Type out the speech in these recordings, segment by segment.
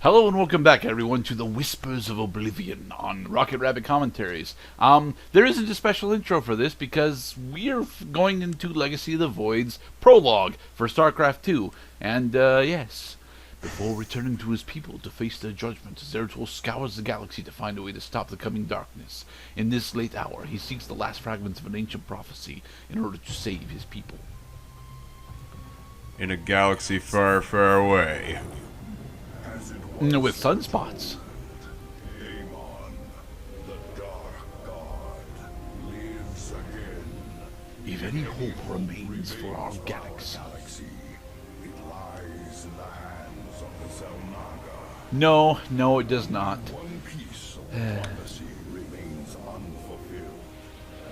Hello and welcome back, everyone, to the Whispers of Oblivion on Rocket Rabbit Commentaries. There isn't a special intro for this because we're going into Legacy of the Void's prologue for StarCraft 2. And, yes, before returning to his people to face their judgment, Zeratul scours the galaxy to find a way to stop the coming darkness. In this late hour, he seeks the last fragments of an ancient prophecy in order to save his people. In a galaxy far, far away. With sunspots. If any hope remains for our galaxy, it lies in the hands of the Xel'naga. No, it does not. One piece of prophecy remains unfulfilled.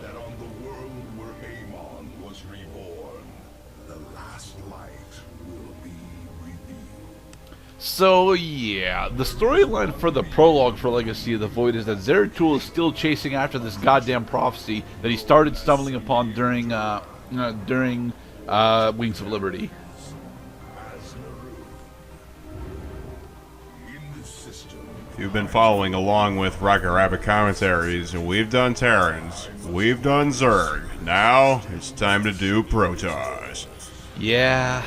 That on the world where Amon was reborn, the last light will be revealed. So, yeah, the storyline for the prologue for Legacy of the Void is that Zeratul is still chasing after this goddamn prophecy that he started stumbling upon during Wings of Liberty. If you've been following along with Rocket Rabbit Commentaries, we've done Terrans, we've done Zerg. Now, it's time to do Protoss. Yeah.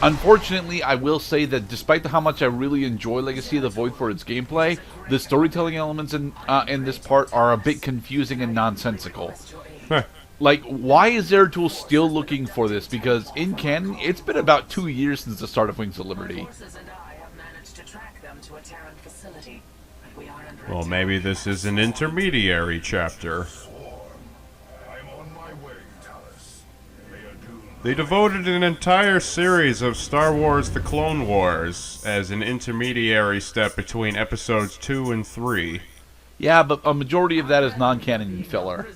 Unfortunately, I will say that despite how much I really enjoy Legacy of the Void for its gameplay, the storytelling elements in this part are a bit confusing and nonsensical. Like, why is Zeratul still looking for this? Because in canon, it's been about 2 years since the start of Wings of Liberty. Well, maybe this is an intermediary chapter. They devoted an entire series of Star Wars The Clone Wars as an intermediary step between episodes 2 and 3. Yeah, but a majority of that is non-canon filler.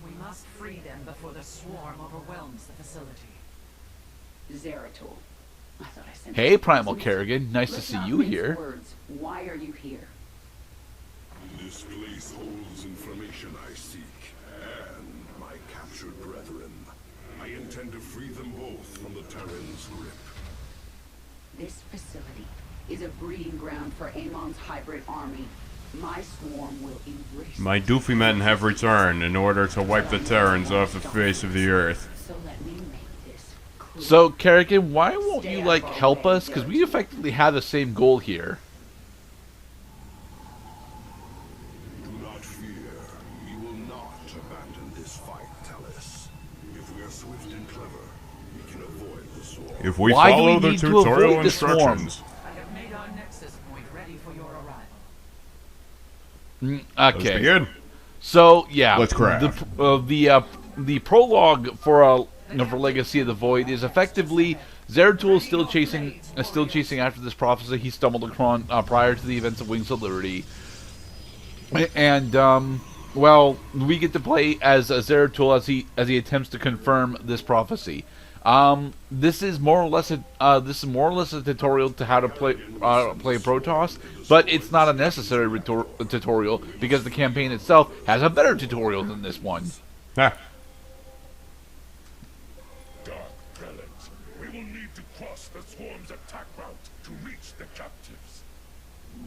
We must free them before the swarm overwhelms the facility. Zeratul. I thought I sent Hey, Primal Kerrigan, nice to see you here. Words. Why are you here? This place holds information I seek, and my captured brethren. I intend to free them both from the Terran's grip. This facility is a breeding ground for Amon's hybrid army. My swarm will embrace. My doofy men have returned in order to wipe the Terrans off the face of the earth. So let me make this clear. So, Kerrigan, why won't you, like, help us? Because we effectively have the same goal here. Do not fear. We will not abandon this fight, Talis. If we are swift and clever, we can avoid the swarm. If we Why do follow we the need to tutorial avoid the swarm? instructions. I have made our nexus point ready for your arrival. Let's Okay. begin. So, yeah. Let's craft. The prologue for Legacy of the Void is effectively Zeratul still chasing after this prophecy he stumbled upon prior to the events of Wings of Liberty. And well, we get to play as Zeratul as he attempts to confirm this prophecy. This is more or less a tutorial to how to play Protoss, but it's not a necessary tutorial because the campaign itself has a better tutorial than this one. Ah, Dark prelates, we will need to cross the swarm's attack route to reach the captives.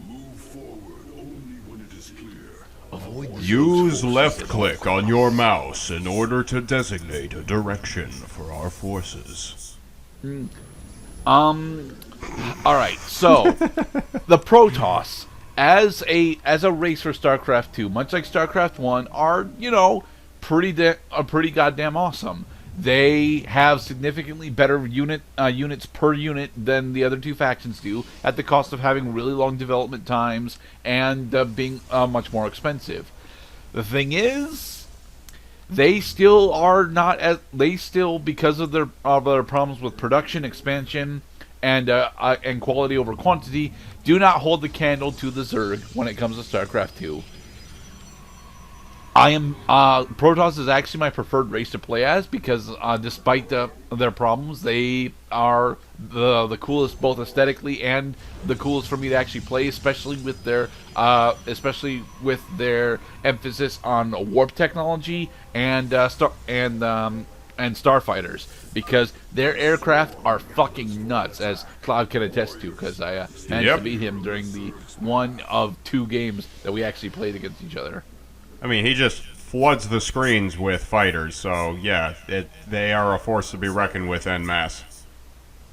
Move forward only when it is clear. Avoid the use left click on your mouse in order to designate a direction for our forces. Alright, so the Protoss as a race for StarCraft 2, much like StarCraft 1, are, pretty goddamn awesome. They have significantly better units per unit than the other two factions do, at the cost of having really long development times and being much more expensive. The thing is, they still because of their problems with production, expansion, and quality over quantity, do not hold the candle to the Zerg when it comes to StarCraft 2. Protoss is actually my preferred race to play as because despite their problems, they are the coolest both aesthetically and the coolest for me to actually play, especially with their emphasis on warp technology and starfighters, because their aircraft are fucking nuts, as Cloud can attest to, because I managed to beat him during the one of 2 games that we actually played against each other. I mean, he just floods the screens with fighters, so yeah, they are a force to be reckoned with en masse.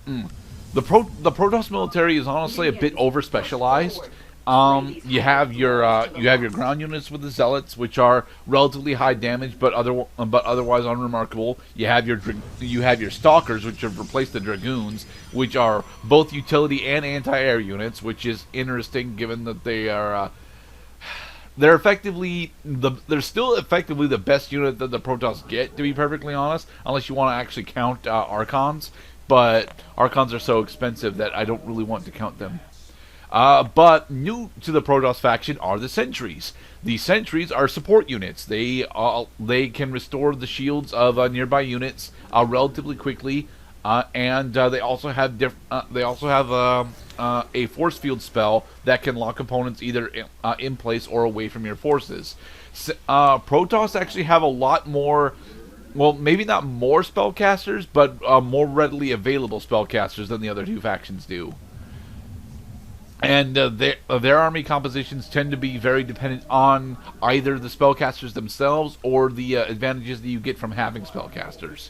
The Protoss military is honestly a bit over specialized. You have your ground units with the Zealots, which are relatively high damage, but otherwise unremarkable. You have your Stalkers, which have replaced the Dragoons, which are both utility and anti-air units, which is interesting given that they're still effectively the best unit that the Protoss get, to be perfectly honest, unless you want to actually count Archons. But Archons are so expensive that I don't really want to count them. But new to the Protoss faction are the Sentries. The Sentries are support units. They can restore the shields of nearby units relatively quickly, and they also have a force field spell that can lock opponents either in place or away from your forces. Protoss actually have a lot more. Well, maybe not more spellcasters, but more readily available spellcasters than the other 2 factions do. And their army compositions tend to be very dependent on either the spellcasters themselves or the advantages that you get from having spellcasters.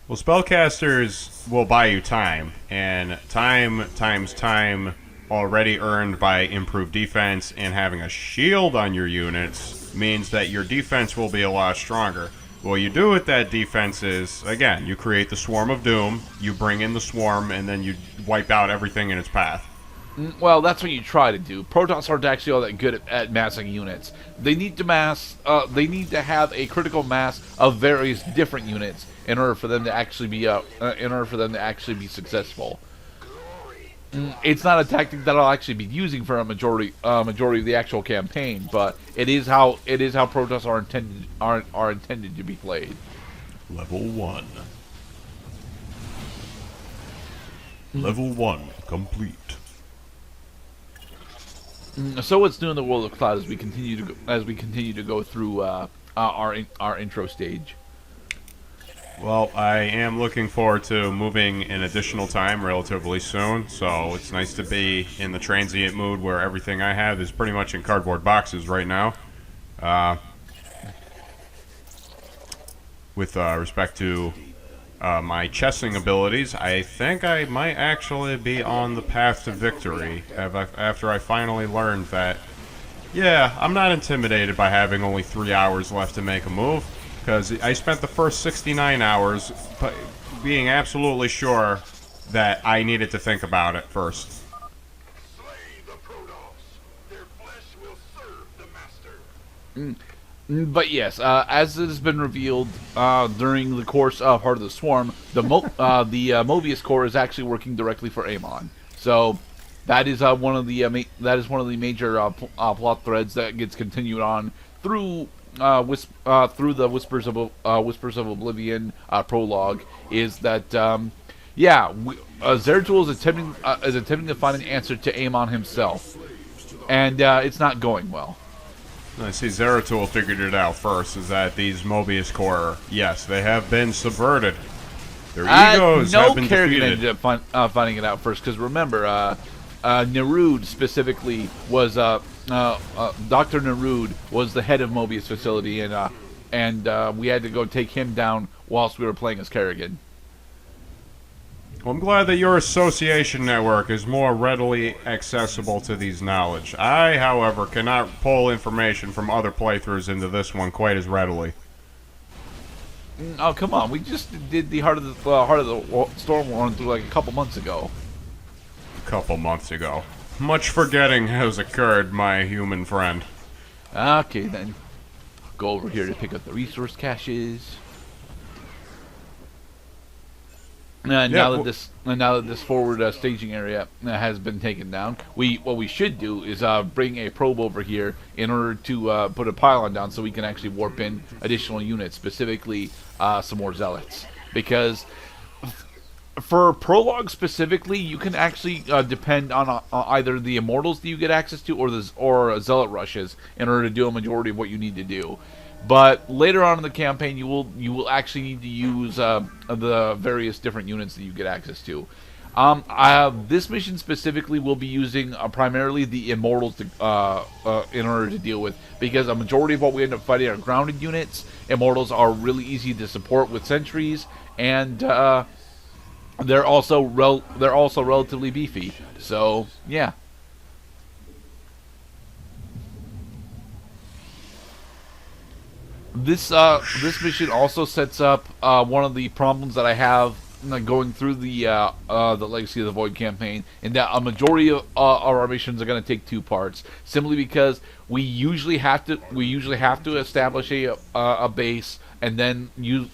Well, spellcasters will buy you time, and time times time already earned by improved defense and having a shield on your units means that your defense will be a lot stronger. What you do with that defense is, again, you create the Swarm of Doom, you bring in the Swarm, and then you wipe out everything in its path. Well, that's what you try to do. Protoss aren't actually all that good at massing units. They need to They need to have a critical mass of various different units in order for them to actually be successful. It's not a tactic that I'll actually be using for a majority of the actual campaign, but it is how Protoss are intended to be played. Level 1. Level 1 complete. So what's new in the world of Cloud as we continue to go through our intro stage? Well, I am looking forward to moving in additional time relatively soon, so it's nice to be in the transient mood where everything I have is pretty much in cardboard boxes right now. With respect to my chessing abilities, I think I might actually be on the path to victory after I finally learned that, yeah, I'm not intimidated by having only 3 hours left to make a move. Because I spent the first 69 hours being absolutely sure that I needed to think about it first. Slay the Protoss. Their flesh will serve the master. But yes, as it has been revealed during the course of Heart of the Swarm, the Mobius Corps is actually working directly for Amon. So that is one of the major plot threads that gets continued on through the Whispers of Oblivion prologue. Is that Zeratul is attempting to find an answer to Amon himself, and it's not going well. I see Zeratul figured it out first, is that these Mobius Corps, yes, they have been subverted. Their egos have been Kerrigan defeated. ended up finding it out first, because remember, Nerud specifically was Dr. Nerud was the head of Mobius facility, and we had to go take him down whilst we were playing as Kerrigan. Well, I'm glad that your association network is more readily accessible to these knowledge. I, however, cannot pull information from other playthroughs into this one quite as readily. Oh, come on, we just did the Heart of the Storm run through like a couple months ago. A couple months ago. Much forgetting has occurred, my human friend. Okay, then. Go over here to pick up the resource caches. Now that this forward staging area has been taken down, what we should do is bring a probe over here in order to put a pylon down so we can actually warp in additional units, specifically some more zealots. Because for prologue specifically, you can actually depend on either the immortals that you get access to or zealot rushes in order to do a majority of what you need to do. But later on in the campaign, you will actually need to use the various different units that you get access to. This mission specifically will be using primarily the Immortals in order to deal with, because a majority of what we end up fighting are grounded units. Immortals are really easy to support with sentries, and they're also relatively beefy. So yeah. This mission also sets up one of the problems that I have going through the Legacy of the Void campaign, in that a majority of our missions are going to take two parts, simply because we usually have to establish a base and then use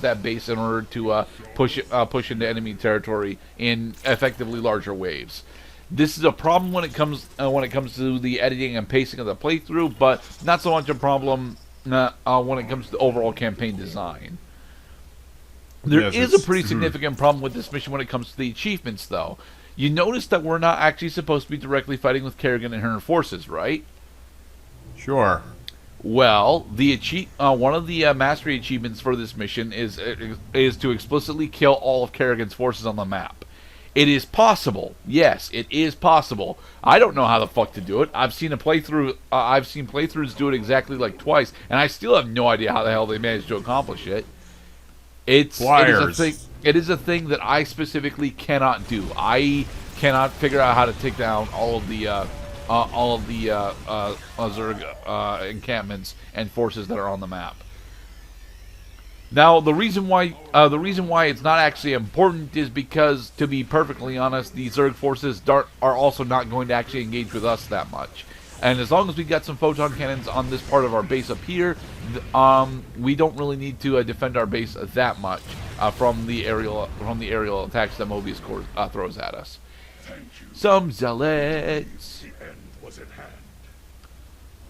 that base in order to push into enemy territory in effectively larger waves. This is a problem when it comes to the editing and pacing of the playthrough, but not so much a problem when it comes to the overall campaign design. There is a pretty significant problem with this mission when it comes to the achievements, though. You notice that we're not actually supposed to be directly fighting with Kerrigan and her forces, right? Sure. Well, one of the mastery achievements for this mission is to explicitly kill all of Kerrigan's forces on the map. It is possible. Yes, it is possible. I don't know how the fuck to do it. I've seen playthroughs do it exactly like twice, and I still have no idea how the hell they managed to accomplish it. It is a thing that I specifically cannot do. I cannot figure out how to take down all of the Zerg encampments and forces that are on the map. Now, the reason why it's not actually important is because, to be perfectly honest, the Zerg forces are also not going to actually engage with us that much. And as long as we got some photon cannons on this part of our base up here, we don't really need to defend our base that much from the aerial attacks that Mobius Corps throws at us. Some zealots. The end was at hand.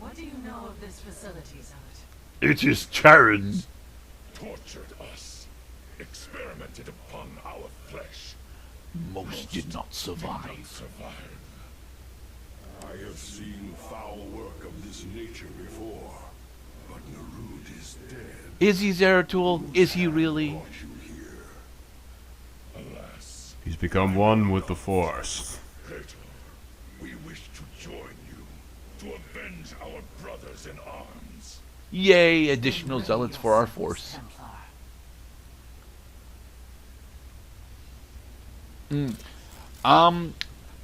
What do you know of this facility, Zealot? It is Terran. Tortured us, experimented upon our flesh. Most did not survive. I have seen foul work of this nature before, but Narud is dead. Is he Zeratul? Is he really? Brought you here. Alas, He's become one with the Force. Hator, we wish to join you, to avenge our brothers in arms. Yay, additional zealots for our force.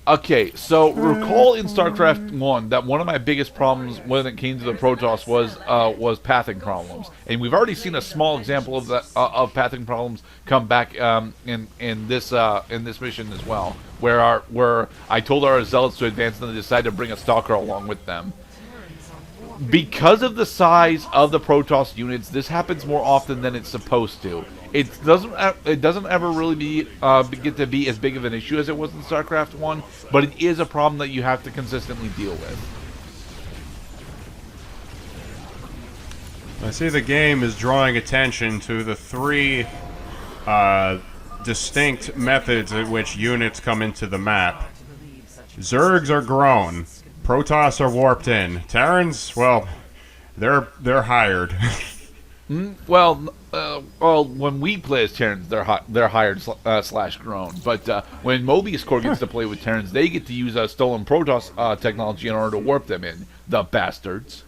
Okay, so recall in StarCraft 1 that one of my biggest problems when it came to the Protoss was pathing problems, and we've already seen a small example of that of pathing problems come back in this mission as well, where I told our zealots to advance and they decided to bring a stalker along with them. Because of the size of the Protoss units, this happens more often than it's supposed to. It doesn't ever really get to be as big of an issue as it was in StarCraft 1, but it is a problem that you have to consistently deal with. I see the game is drawing attention to the three distinct methods in which units come into the map. Zergs are grown. Protoss are warped in. Terrans, well, they're hired. Well, when we play as Terrans, they're hired slash grown. But when Mobius Corps gets to play with Terrans, they get to use stolen Protoss technology in order to warp them in. The bastards.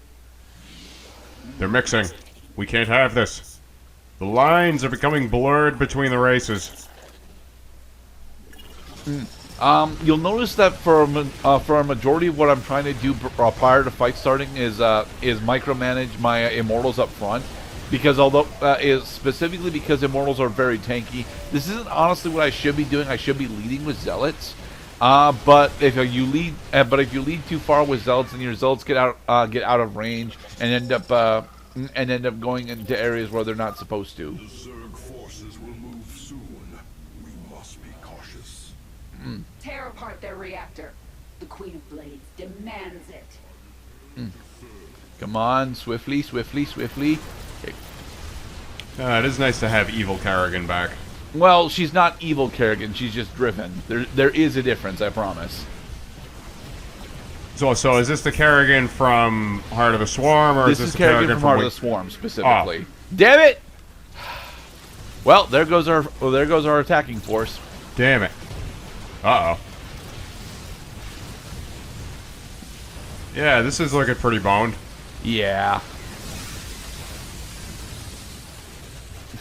They're mixing. We can't have this. The lines are becoming blurred between the races. You'll notice that for a majority of what I'm trying to do prior to fight starting is micromanage my Immortals up front, because specifically because Immortals are very tanky. This isn't honestly what I should be doing. I should be leading with Zealots. But if you lead too far with Zealots, then your Zealots get out of range and end up going into areas where they're not supposed to. The Zerg forces will move soon. We must be cautious. Tear apart their reactor. The Queen of Blades demands it. Come on, swiftly, swiftly, swiftly. It is nice to have evil Kerrigan back. Well, she's not evil Kerrigan, she's just driven. There is a difference, I promise. So is this the Kerrigan from Heart of the Swarm, or This is is the Kerrigan from Heart of Wing- the Swarm specifically. Damn it! Well, there goes our attacking force. Damn it. Uh-oh. Yeah, this is looking pretty boned. Yeah.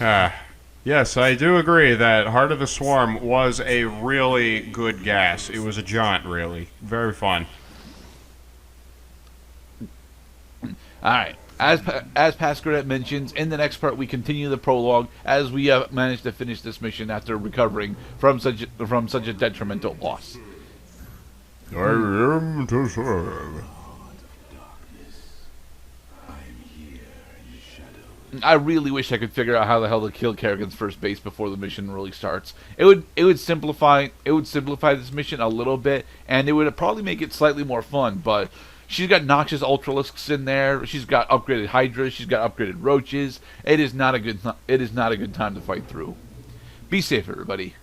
Yes, I do agree that Heart of the Swarm was a really good gas. It was a jaunt, really. Very fun. Alright. As Pascaret mentions, in the next part we continue the prologue as we have managed to finish this mission after recovering from such a detrimental loss. I am to serve. I really wish I could figure out how the hell to kill Kerrigan's first base before the mission really starts. It would simplify this mission a little bit, and it would probably make it slightly more fun. But she's got noxious ultralisks in there. She's got upgraded hydras. She's got upgraded roaches. It is not a good time to fight through. Be safe, everybody.